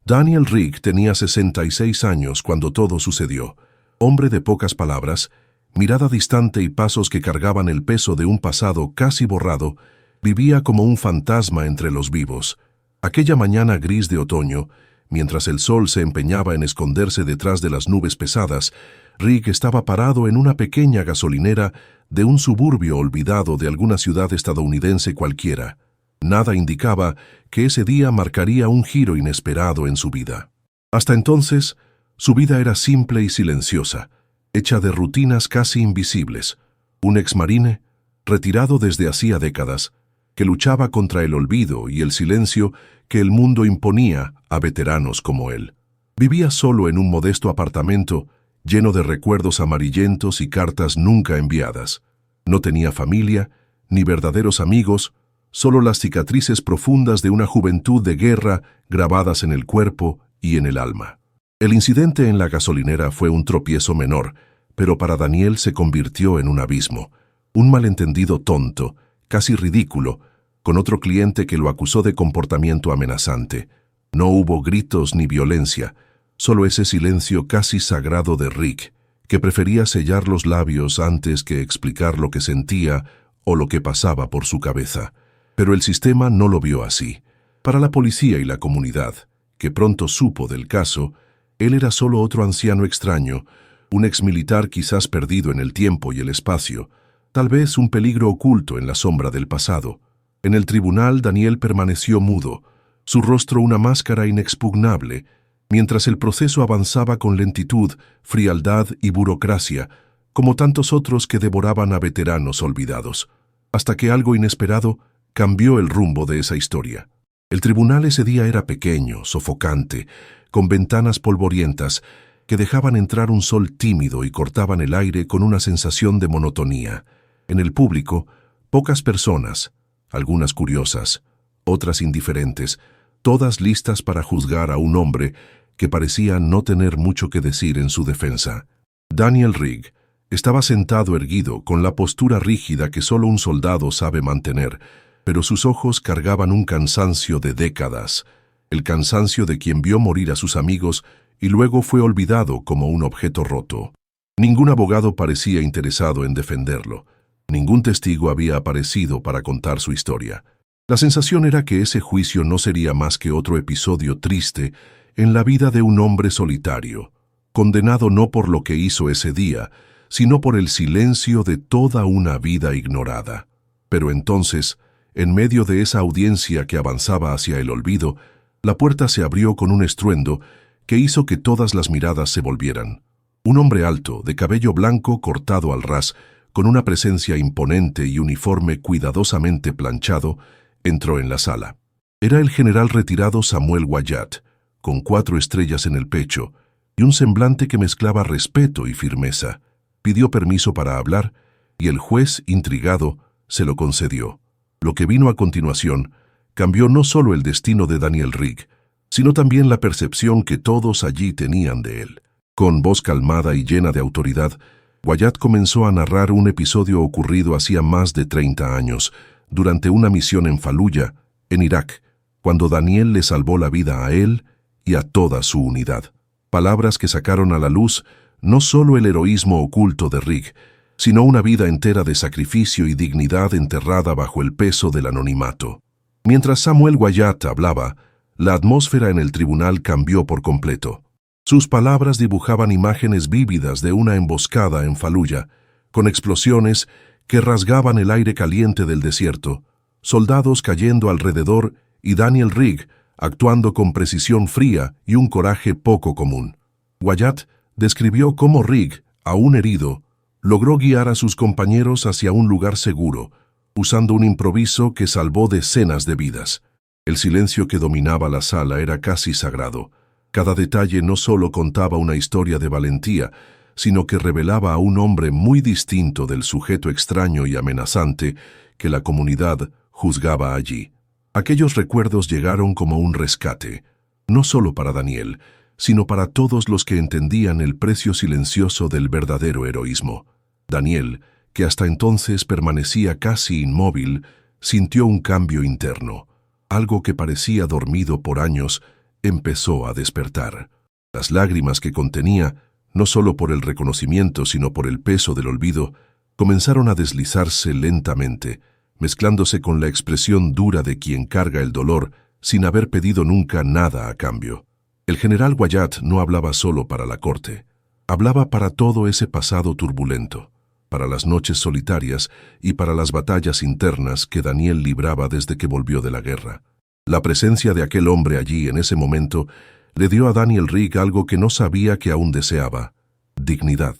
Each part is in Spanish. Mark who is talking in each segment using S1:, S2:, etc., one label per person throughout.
S1: Daniel Rigg tenía 66 años cuando todo sucedió. Hombre de pocas palabras, mirada distante y pasos que cargaban el peso de un pasado casi borrado, vivía como un fantasma entre los vivos. Aquella mañana gris de otoño, mientras el sol se empeñaba en esconderse detrás de las nubes pesadas, Rigg estaba parado en una pequeña gasolinera de un suburbio olvidado de alguna ciudad estadounidense cualquiera. Nada indicaba que ese día marcaría un giro inesperado en su vida. Hasta entonces, su vida era simple y silenciosa, hecha de rutinas casi invisibles. Un exmarine, retirado desde hacía décadas, que luchaba contra el olvido y el silencio que el mundo imponía a veteranos como él. Vivía solo en un modesto apartamento lleno de recuerdos amarillentos y cartas nunca enviadas. No tenía familia, ni verdaderos amigos, solo las cicatrices profundas de una juventud de guerra grabadas en el cuerpo y en el alma. El incidente en la gasolinera fue un tropiezo menor, pero para Daniel se convirtió en un abismo, un malentendido tonto, casi ridículo, con otro cliente que lo acusó de comportamiento amenazante. No hubo gritos ni violencia, solo ese silencio casi sagrado de Rigg, que prefería sellar los labios antes que explicar lo que sentía o lo que pasaba por su cabeza. Pero el sistema no lo vio así. Para la policía y la comunidad, que pronto supo del caso, él era solo otro anciano extraño, un exmilitar quizás perdido en el tiempo y el espacio, tal vez un peligro oculto en la sombra del pasado. En el tribunal Daniel permaneció mudo, su rostro una máscara inexpugnable, mientras el proceso avanzaba con lentitud, frialdad y burocracia, como tantos otros que devoraban a veteranos olvidados, hasta que algo inesperado cambió el rumbo de esa historia. El tribunal ese día era pequeño, sofocante, con ventanas polvorientas que dejaban entrar un sol tímido y cortaban el aire con una sensación de monotonía. En el público, pocas personas, algunas curiosas, otras indiferentes, todas listas para juzgar a un hombre que parecía no tener mucho que decir en su defensa. Daniel Rigg estaba sentado erguido con la postura rígida que solo un soldado sabe mantener, pero sus ojos cargaban un cansancio de décadas, el cansancio de quien vio morir a sus amigos y luego fue olvidado como un objeto roto. Ningún abogado parecía interesado en defenderlo. Ningún testigo había aparecido para contar su historia. La sensación era que ese juicio no sería más que otro episodio triste en la vida de un hombre solitario, condenado no por lo que hizo ese día, sino por el silencio de toda una vida ignorada. Pero entonces, en medio de esa audiencia que avanzaba hacia el olvido, la puerta se abrió con un estruendo que hizo que todas las miradas se volvieran. Un hombre alto, de cabello blanco cortado al ras, con una presencia imponente y uniforme cuidadosamente planchado, entró en la sala. Era el general retirado Samuel Wyatt, con 4 estrellas en el pecho y un semblante que mezclaba respeto y firmeza. Pidió permiso para hablar y el juez, intrigado, se lo concedió. Lo que vino a continuación cambió no solo el destino de Daniel Rigg, sino también la percepción que todos allí tenían de él. Con voz calmada y llena de autoridad, Wyatt comenzó a narrar un episodio ocurrido hacía más de 30 años, durante una misión en Faluya, en Irak, cuando Daniel le salvó la vida a él y a toda su unidad. Palabras que sacaron a la luz no solo el heroísmo oculto de Rigg, sino una vida entera de sacrificio y dignidad enterrada bajo el peso del anonimato. Mientras Samuel Wyatt hablaba, la atmósfera en el tribunal cambió por completo. Sus palabras dibujaban imágenes vívidas de una emboscada en Faluya, con explosiones que rasgaban el aire caliente del desierto, soldados cayendo alrededor y Daniel Rigg actuando con precisión fría y un coraje poco común. Wyatt describió cómo Rigg, aún herido, logró guiar a sus compañeros hacia un lugar seguro, usando un improviso que salvó decenas de vidas. El silencio que dominaba la sala era casi sagrado. Cada detalle no solo contaba una historia de valentía, sino que revelaba a un hombre muy distinto del sujeto extraño y amenazante que la comunidad juzgaba allí. Aquellos recuerdos llegaron como un rescate, no solo para Daniel, sino para todos los que entendían el precio silencioso del verdadero heroísmo. Daniel, que hasta entonces permanecía casi inmóvil, sintió un cambio interno. Algo que parecía dormido por años empezó a despertar. Las lágrimas que contenía, no solo por el reconocimiento sino por el peso del olvido, comenzaron a deslizarse lentamente, mezclándose con la expresión dura de quien carga el dolor sin haber pedido nunca nada a cambio. El general Wyatt no hablaba solo para la corte, hablaba para todo ese pasado turbulento, para las noches solitarias y para las batallas internas que Daniel libraba desde que volvió de la guerra. La presencia de aquel hombre allí en ese momento le dio a Daniel Rigg algo que no sabía que aún deseaba: dignidad.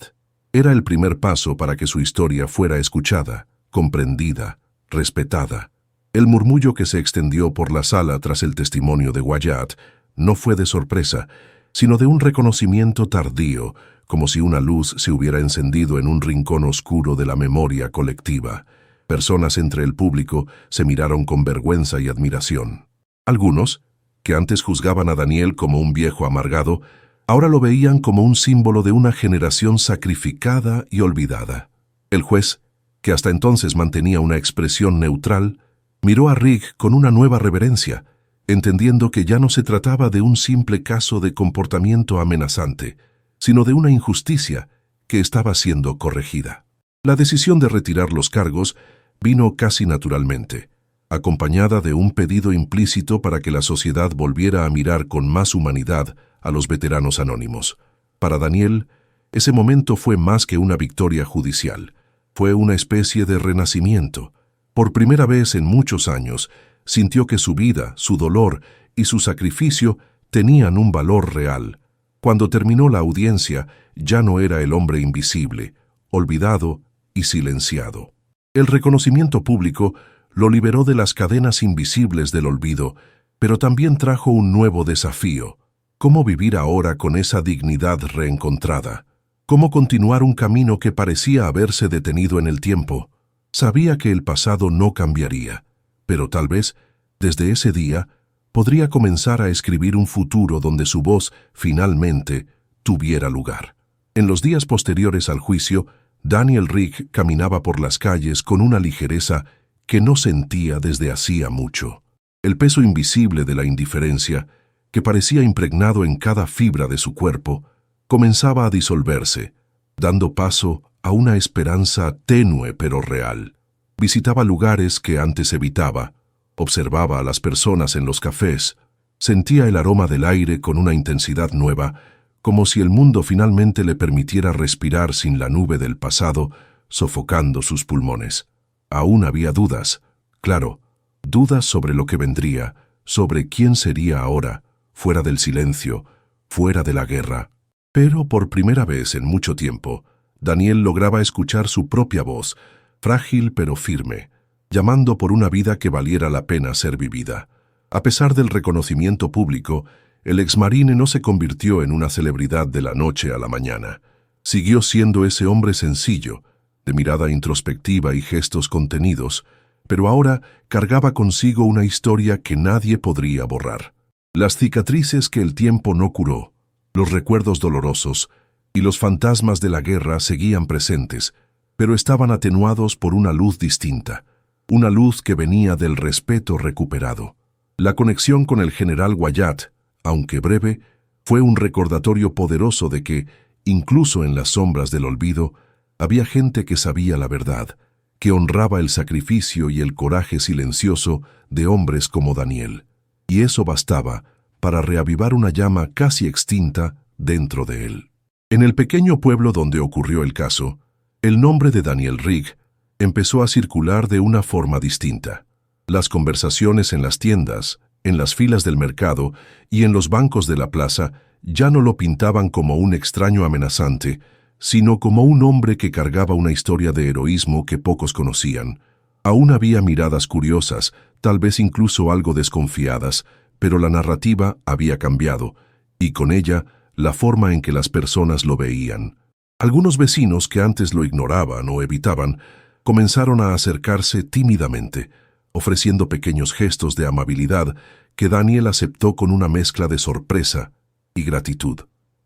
S1: Era el primer paso para que su historia fuera escuchada, comprendida, respetada. El murmullo que se extendió por la sala tras el testimonio de Wyatt no fue de sorpresa, sino de un reconocimiento tardío, como si una luz se hubiera encendido en un rincón oscuro de la memoria colectiva. Personas entre el público se miraron con vergüenza y admiración. Algunos, que antes juzgaban a Daniel como un viejo amargado, ahora lo veían como un símbolo de una generación sacrificada y olvidada. El juez, que hasta entonces mantenía una expresión neutral, miró a Rigg con una nueva reverencia, entendiendo que ya no se trataba de un simple caso de comportamiento amenazante, sino de una injusticia que estaba siendo corregida. La decisión de retirar los cargos vino casi naturalmente, acompañada de un pedido implícito para que la sociedad volviera a mirar con más humanidad a los veteranos anónimos. Para Daniel, ese momento fue más que una victoria judicial, fue una especie de renacimiento. Por primera vez en muchos años, sintió que su vida, su dolor y su sacrificio tenían un valor real. Cuando terminó la audiencia, ya no era el hombre invisible, olvidado y silenciado. El reconocimiento público lo liberó de las cadenas invisibles del olvido, pero también trajo un nuevo desafío: ¿cómo vivir ahora con esa dignidad reencontrada? ¿Cómo continuar un camino que parecía haberse detenido en el tiempo? Sabía que el pasado no cambiaría, pero tal vez, desde ese día, podría comenzar a escribir un futuro donde su voz, finalmente, tuviera lugar. En los días posteriores al juicio, Daniel Rigg caminaba por las calles con una ligereza que no sentía desde hacía mucho. El peso invisible de la indiferencia, que parecía impregnado en cada fibra de su cuerpo, comenzaba a disolverse, dando paso a una esperanza tenue pero real. Visitaba lugares que antes evitaba, observaba a las personas en los cafés, sentía el aroma del aire con una intensidad nueva, como si el mundo finalmente le permitiera respirar sin la nube del pasado sofocando sus pulmones. Aún había dudas, claro, dudas sobre lo que vendría, sobre quién sería ahora, fuera del silencio, fuera de la guerra. Pero por primera vez en mucho tiempo, Daniel lograba escuchar su propia voz, frágil pero firme, llamando por una vida que valiera la pena ser vivida. A pesar del reconocimiento público, el exmarine no se convirtió en una celebridad de la noche a la mañana. Siguió siendo ese hombre sencillo, de mirada introspectiva y gestos contenidos, pero ahora cargaba consigo una historia que nadie podría borrar. Las cicatrices que el tiempo no curó, los recuerdos dolorosos y los fantasmas de la guerra seguían presentes, pero estaban atenuados por una luz distinta, una luz que venía del respeto recuperado. La conexión con el general Wyatt, aunque breve, fue un recordatorio poderoso de que, incluso en las sombras del olvido, había gente que sabía la verdad, que honraba el sacrificio y el coraje silencioso de hombres como Daniel. Y eso bastaba para reavivar una llama casi extinta dentro de él. En el pequeño pueblo donde ocurrió el caso, el nombre de Daniel Rigg empezó a circular de una forma distinta. Las conversaciones en las tiendas, en las filas del mercado y en los bancos de la plaza ya no lo pintaban como un extraño amenazante, sino como un hombre que cargaba una historia de heroísmo que pocos conocían. Aún había miradas curiosas, tal vez incluso algo desconfiadas, pero la narrativa había cambiado, y con ella la forma en que las personas lo veían. Algunos vecinos que antes lo ignoraban o evitaban, comenzaron a acercarse tímidamente, ofreciendo pequeños gestos de amabilidad que Daniel aceptó con una mezcla de sorpresa y gratitud.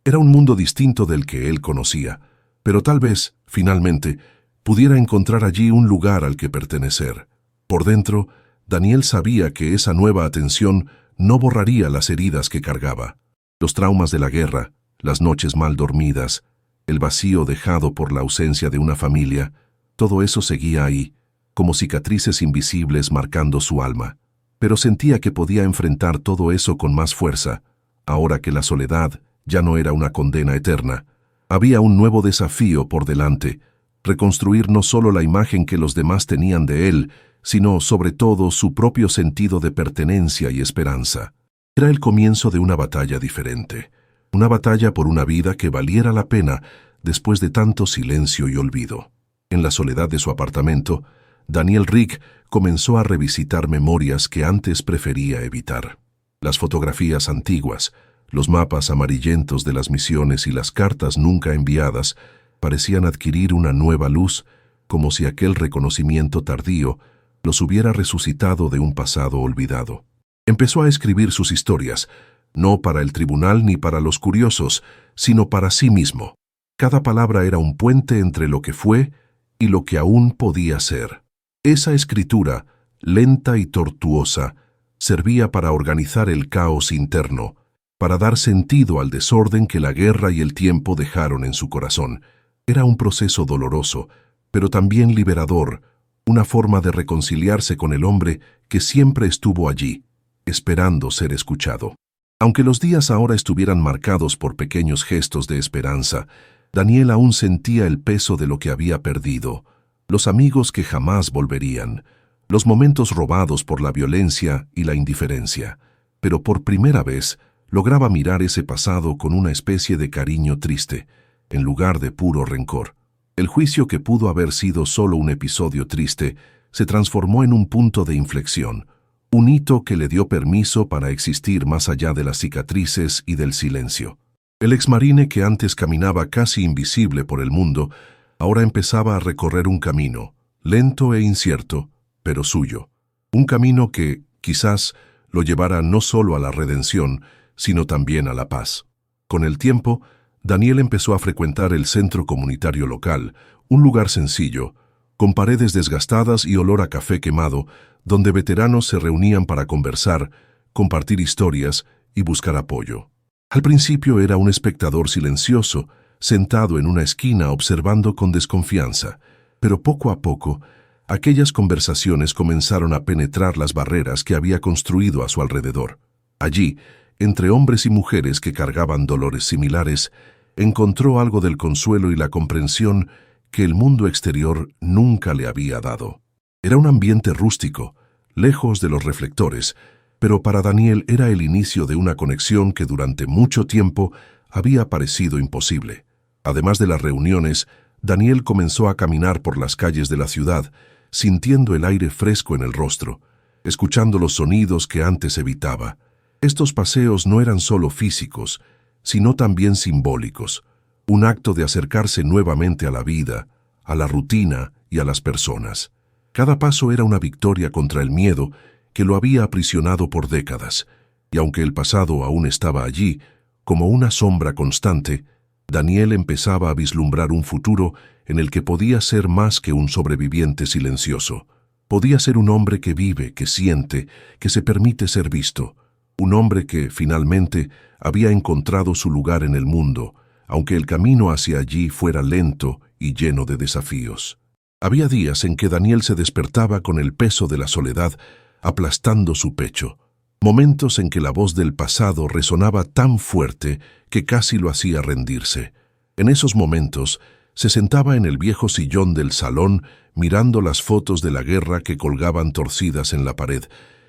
S1: Era un mundo distinto del que él conocía, pero tal vez, finalmente, pudiera encontrar allí un lugar al que pertenecer. Por dentro, Daniel sabía que esa nueva atención no borraría las heridas que cargaba. Los traumas de la guerra, las noches mal dormidas, el vacío dejado por la ausencia de una familia, todo eso seguía ahí, como cicatrices invisibles marcando su alma. Pero sentía que podía enfrentar todo eso con más fuerza, ahora que la soledad ya no era una condena eterna. Había un nuevo desafío por delante, reconstruir no solo la imagen que los demás tenían de él, sino sobre todo su propio sentido de pertenencia y esperanza. Era el comienzo de una batalla diferente, una batalla por una vida que valiera la pena después de tanto silencio y olvido. En la soledad de su apartamento, Daniel Rick comenzó a revisitar memorias que antes prefería evitar. Las fotografías antiguas, los mapas amarillentos de las misiones y las cartas nunca enviadas parecían adquirir una nueva luz, como si aquel reconocimiento tardío los hubiera resucitado de un pasado olvidado. Empezó a escribir sus historias, no para el tribunal ni para los curiosos, sino para sí mismo. Cada palabra era un puente entre lo que fue y lo que aún podía ser. Esa escritura, lenta y tortuosa, servía para organizar el caos interno, para dar sentido al desorden que la guerra y el tiempo dejaron en su corazón. Era un proceso doloroso, pero también liberador, una forma de reconciliarse con el hombre que siempre estuvo allí, esperando ser escuchado. Aunque los días ahora estuvieran marcados por pequeños gestos de esperanza, Daniel aún sentía el peso de lo que había perdido, los amigos que jamás volverían, los momentos robados por la violencia y la indiferencia. Pero por primera vez lograba mirar ese pasado con una especie de cariño triste, en lugar de puro rencor. El juicio que pudo haber sido solo un episodio triste se transformó en un punto de inflexión, un hito que le dio permiso para existir más allá de las cicatrices y del silencio. El exmarine que antes caminaba casi invisible por el mundo, ahora empezaba a recorrer un camino, lento e incierto, pero suyo. Un camino que, quizás, lo llevara no solo a la redención, sino también a la paz. Con el tiempo, Daniel empezó a frecuentar el centro comunitario local, un lugar sencillo, con paredes desgastadas y olor a café quemado, donde veteranos se reunían para conversar, compartir historias y buscar apoyo. Al principio era un espectador silencioso, sentado en una esquina observando con desconfianza, pero poco a poco, aquellas conversaciones comenzaron a penetrar las barreras que había construido a su alrededor. Allí, entre hombres y mujeres que cargaban dolores similares, encontró algo del consuelo y la comprensión que el mundo exterior nunca le había dado. Era un ambiente rústico, lejos de los reflectores, pero para Daniel era el inicio de una conexión que durante mucho tiempo había parecido imposible. Además de las reuniones, Daniel comenzó a caminar por las calles de la ciudad, sintiendo el aire fresco en el rostro, escuchando los sonidos que antes evitaba. Estos paseos no eran solo físicos, sino también simbólicos, un acto de acercarse nuevamente a la vida, a la rutina y a las personas. Cada paso era una victoria contra el miedo que lo había aprisionado por décadas, y aunque el pasado aún estaba allí, como una sombra constante, Daniel empezaba a vislumbrar un futuro en el que podía ser más que un sobreviviente silencioso. Podía ser un hombre que vive, que siente, que se permite ser visto. Un hombre que, finalmente, había encontrado su lugar en el mundo, aunque el camino hacia allí fuera lento y lleno de desafíos. Había días en que Daniel se despertaba con el peso de la soledad aplastando su pecho, momentos en que la voz del pasado resonaba tan fuerte que casi lo hacía rendirse. En esos momentos, se sentaba en el viejo sillón del salón mirando las fotos de la guerra que colgaban torcidas en la pared,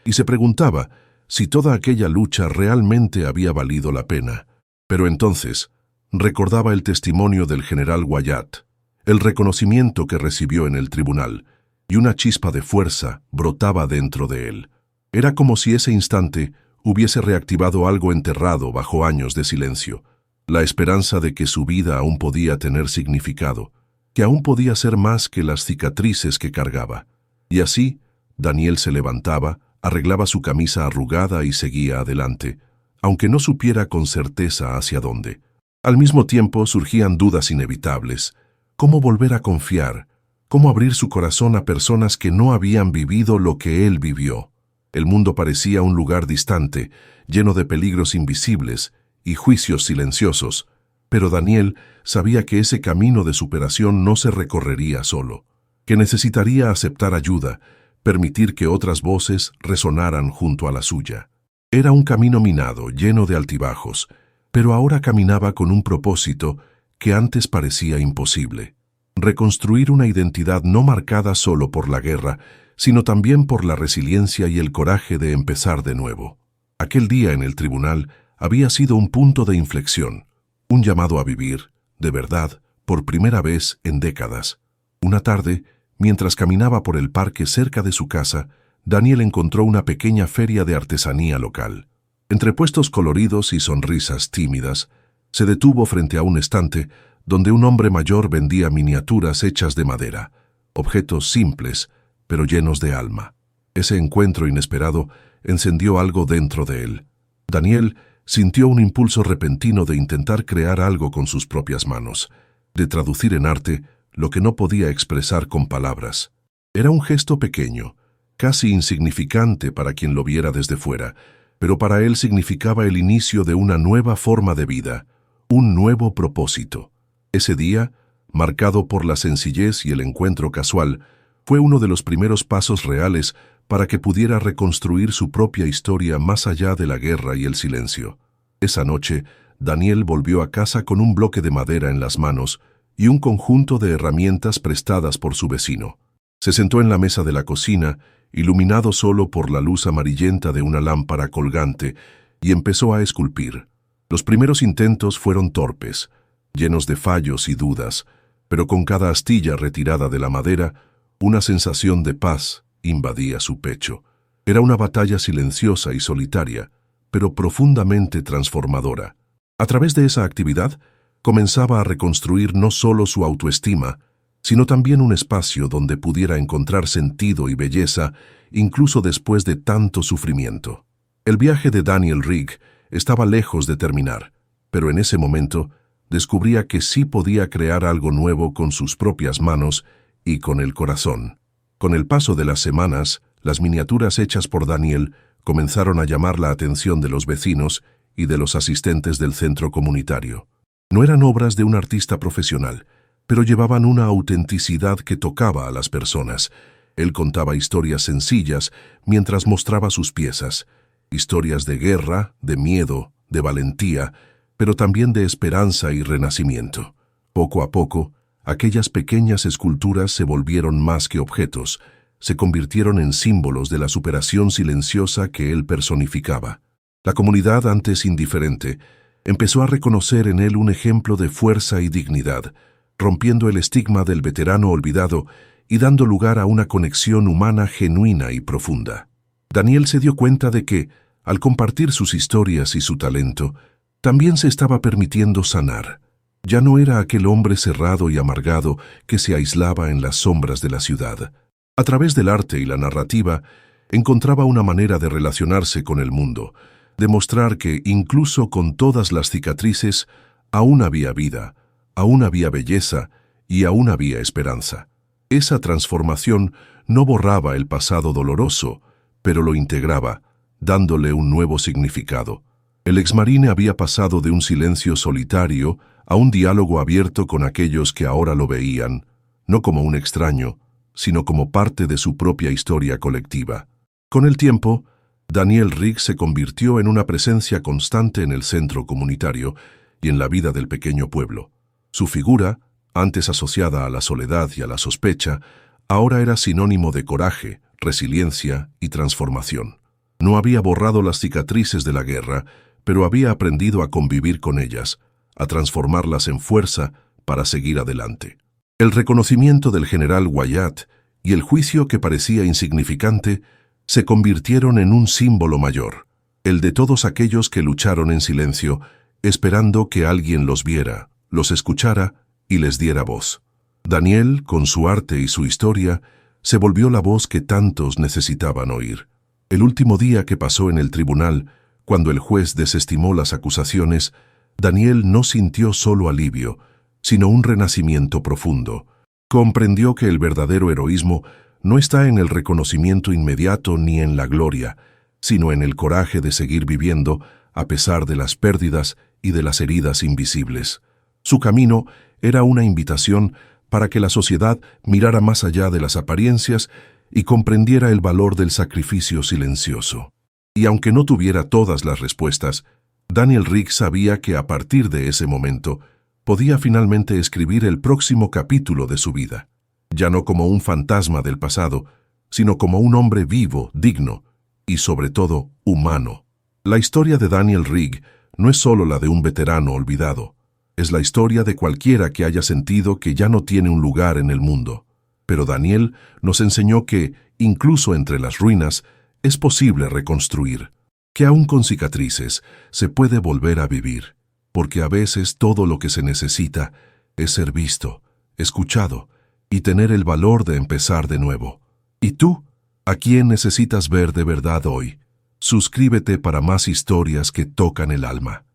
S1: y se preguntaba si toda aquella lucha realmente había valido la pena. Pero entonces, recordaba el testimonio del general Wyatt, el reconocimiento que recibió en el tribunal, y una chispa de fuerza brotaba dentro de él. Era como si ese instante hubiese reactivado algo enterrado bajo años de silencio, la esperanza de que su vida aún podía tener significado, que aún podía ser más que las cicatrices que cargaba. Y así, Daniel se levantaba, arreglaba su camisa arrugada y seguía adelante, aunque no supiera con certeza hacia dónde. Al mismo tiempo surgían dudas inevitables. ¿Cómo volver a confiar? ¿Cómo abrir su corazón a personas que no habían vivido lo que él vivió? El mundo parecía un lugar distante, lleno de peligros invisibles y juicios silenciosos, pero Daniel sabía que ese camino de superación no se recorrería solo, que necesitaría aceptar ayuda, permitir que otras voces resonaran junto a la suya. Era un camino minado, lleno de altibajos, pero ahora caminaba con un propósito que antes parecía imposible: reconstruir una identidad no marcada solo por la guerra, sino también por la resiliencia y el coraje de empezar de nuevo. Aquel día en el tribunal había sido un punto de inflexión, un llamado a vivir, de verdad, por primera vez en décadas. Una tarde, mientras caminaba por el parque cerca de su casa, Daniel encontró una pequeña feria de artesanía local. Entre puestos coloridos y sonrisas tímidas, se detuvo frente a un estante donde un hombre mayor vendía miniaturas hechas de madera, objetos simples, pero llenos de alma. Ese encuentro inesperado encendió algo dentro de él. Daniel sintió un impulso repentino de intentar crear algo con sus propias manos, de traducir en arte lo que no podía expresar con palabras. Era un gesto pequeño, casi insignificante para quien lo viera desde fuera, pero para él significaba el inicio de una nueva forma de vida, un nuevo propósito. Ese día, marcado por la sencillez y el encuentro casual, fue uno de los primeros pasos reales para que pudiera reconstruir su propia historia más allá de la guerra y el silencio. Esa noche, Daniel volvió a casa con un bloque de madera en las manos y un conjunto de herramientas prestadas por su vecino. Se sentó en la mesa de la cocina, iluminado solo por la luz amarillenta de una lámpara colgante, y empezó a esculpir. Los primeros intentos fueron torpes, llenos de fallos y dudas, pero con cada astilla retirada de la madera, una sensación de paz invadía su pecho. Era una batalla silenciosa y solitaria, pero profundamente transformadora. A través de esa actividad, comenzaba a reconstruir no solo su autoestima, sino también un espacio donde pudiera encontrar sentido y belleza, incluso después de tanto sufrimiento. El viaje de Daniel Rigg estaba lejos de terminar, pero en ese momento descubría que sí podía crear algo nuevo con sus propias manos y con el corazón. Con el paso de las semanas, las miniaturas hechas por Daniel comenzaron a llamar la atención de los vecinos y de los asistentes del centro comunitario. No eran obras de un artista profesional, pero llevaban una autenticidad que tocaba a las personas. Él contaba historias sencillas mientras mostraba sus piezas, historias de guerra, de miedo, de valentía, pero también de esperanza y renacimiento. Poco a poco, aquellas pequeñas esculturas se volvieron más que objetos, se convirtieron en símbolos de la superación silenciosa que él personificaba. La comunidad, antes indiferente, empezó a reconocer en él un ejemplo de fuerza y dignidad, rompiendo el estigma del veterano olvidado y dando lugar a una conexión humana genuina y profunda. Daniel se dio cuenta de que, al compartir sus historias y su talento, también se estaba permitiendo sanar. Ya no era aquel hombre cerrado y amargado que se aislaba en las sombras de la ciudad. A través del arte y la narrativa, encontraba una manera de relacionarse con el mundo, de mostrar que, incluso con todas las cicatrices, aún había vida, aún había belleza y aún había esperanza. Esa transformación no borraba el pasado doloroso, pero lo integraba, dándole un nuevo significado. El exmarine había pasado de un silencio solitario a un diálogo abierto con aquellos que ahora lo veían, no como un extraño, sino como parte de su propia historia colectiva. Con el tiempo, Daniel Rigg se convirtió en una presencia constante en el centro comunitario y en la vida del pequeño pueblo. Su figura, antes asociada a la soledad y a la sospecha, ahora era sinónimo de coraje, resiliencia y transformación. No había borrado las cicatrices de la guerra, pero había aprendido a convivir con ellas, a transformarlas en fuerza para seguir adelante. El reconocimiento del general Wyatt y el juicio que parecía insignificante se convirtieron en un símbolo mayor, el de todos aquellos que lucharon en silencio, esperando que alguien los viera, los escuchara y les diera voz. Daniel, con su arte y su historia, se volvió la voz que tantos necesitaban oír. El último día que pasó en el tribunal, cuando el juez desestimó las acusaciones, Daniel no sintió solo alivio, sino un renacimiento profundo. Comprendió que el verdadero heroísmo no está en el reconocimiento inmediato ni en la gloria, sino en el coraje de seguir viviendo a pesar de las pérdidas y de las heridas invisibles. Su camino era una invitación para que la sociedad mirara más allá de las apariencias y comprendiera el valor del sacrificio silencioso. Y aunque no tuviera todas las respuestas, Daniel Rick sabía que a partir de ese momento podía finalmente escribir el próximo capítulo de su vida, ya no como un fantasma del pasado, sino como un hombre vivo, digno y sobre todo humano. La historia de Daniel Rick no es solo la de un veterano olvidado, es la historia de cualquiera que haya sentido que ya no tiene un lugar en el mundo. Pero Daniel nos enseñó que, incluso entre las ruinas, es posible reconstruir, que aún con cicatrices se puede volver a vivir, porque a veces todo lo que se necesita es ser visto, escuchado y tener el valor de empezar de nuevo. ¿Y tú? ¿A quién necesitas ver de verdad hoy? Suscríbete para más historias que tocan el alma.